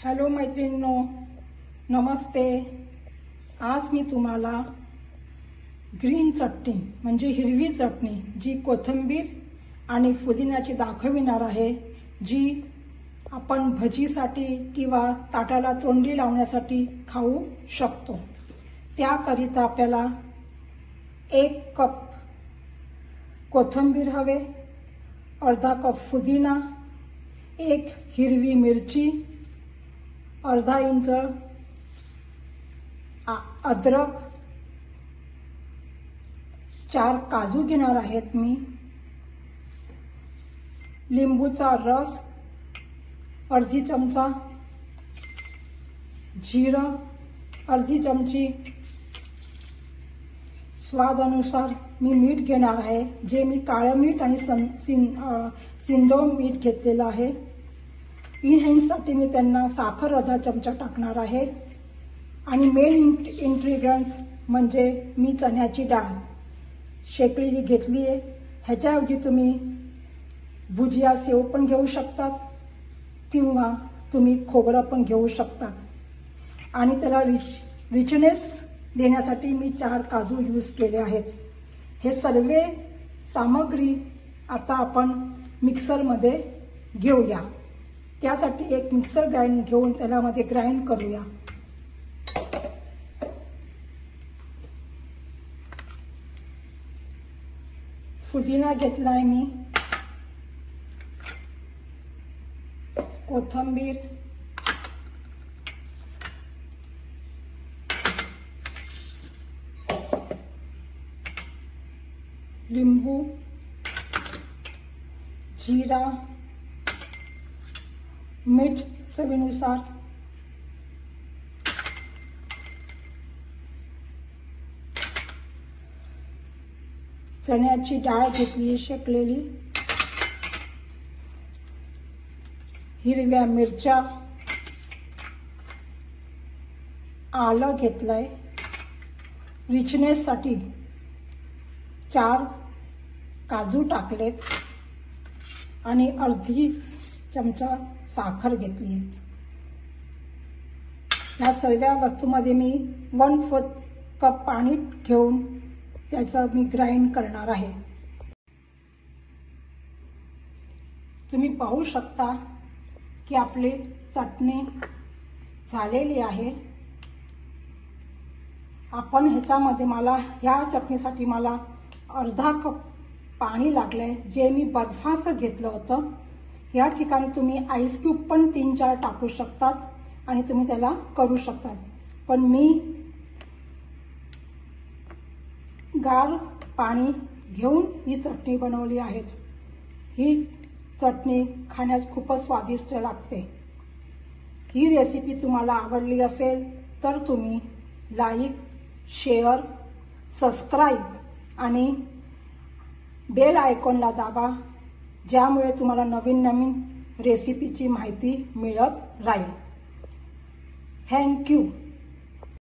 Hello मैत्रिणींनो, नमस्ते। आज मी तुम्हाला ग्रीन चटणी म्हणजे हिरवी चटणी जी कोथिंबीर आणि पुदिन्याची दाखविणार आहे, जी आपण भजीसाठी किंवा ताटाला तोंडी लावण्यासाठी खाऊ शकतो। त्याकरिता आपल्याला 1 कप कोथिंबीर हवे, अर्धा कप पुदिना, 1 हिरवी मिरची, अर्धा इंच अद्रक, 4 काजू घेणार आहेत मी, लिंबूचा रस, अर्धी चमचा जिरं, अर्धी चमची स्वादानुसार मी मीठ घेणार आहे, जे मी काळं मीठ आणि सिंधव मीठ घेतलेलं आहे। इन्हेंससाठी मी त्यांना साखर अर्धा चमचा टाकणार आहे आणि मेन इंग्रेडियंट्स म्हणजे मी चण्याची डाळ शेकलेली घेतली आहे। ह्याच्याऐवजी तुम्ही भुजिया सेव पण घेऊ शकतात किंवा तुम्ही खोबरं पण घेऊ शकतात आणि त्याला रिचनेस देण्यासाठी मी 4 काजू यूज केले आहेत। हे सर्व सामग्री आता आपण मिक्सरमध्ये घेऊया। त्यासाठी एक मिक्सर ग्राइंड घेऊन त्याला मध्ये ग्राइंड करूया। पुदिना घेतलाय मी, कोथिंबीर, लिंबू, जीरा, मीठ चवीनुसार, चण्याची डाळ घेतली शेकलेली, हिरव्या मिरच्या, आलं घेतलंय, रिचनेससाठी 4 काजू टाकलेत आणि अर्धी चमचा साखर घेतली। या सर्व वस्तूमध्ये मी 1/4 कप पाणी घेऊन त्याचं मी ग्राइंड करणार आहे। तुम्ही पाहू शकता की आपली चटणी झालेली आहे। आपण ह्याच्यामध्ये ह्या चटणीसाठी मला अर्धा कप पाणी लागलंय, जे मी बर्फाचं घेतलं होतं। या ठिकाणी तुम्ही आईस क्यूब पण 3-4 टाकू शकतात आणि तुम्ही त्याला करू शकतात, पण मी गार पाणी घेऊन ही चटणी बनवली आहे। ही चटणी खाण्यास खूपच स्वादिष्ट लागते। ही रेसिपी तुम्हाला आवडली असेल तर तुम्ही लाईक, शेअर, सबस्क्राईब आणि बेल आयकॉनला दाबा, ज्यामुळे तुम्हाला नवीन रेसिपीची माहिती मिळत राहील। Thank you.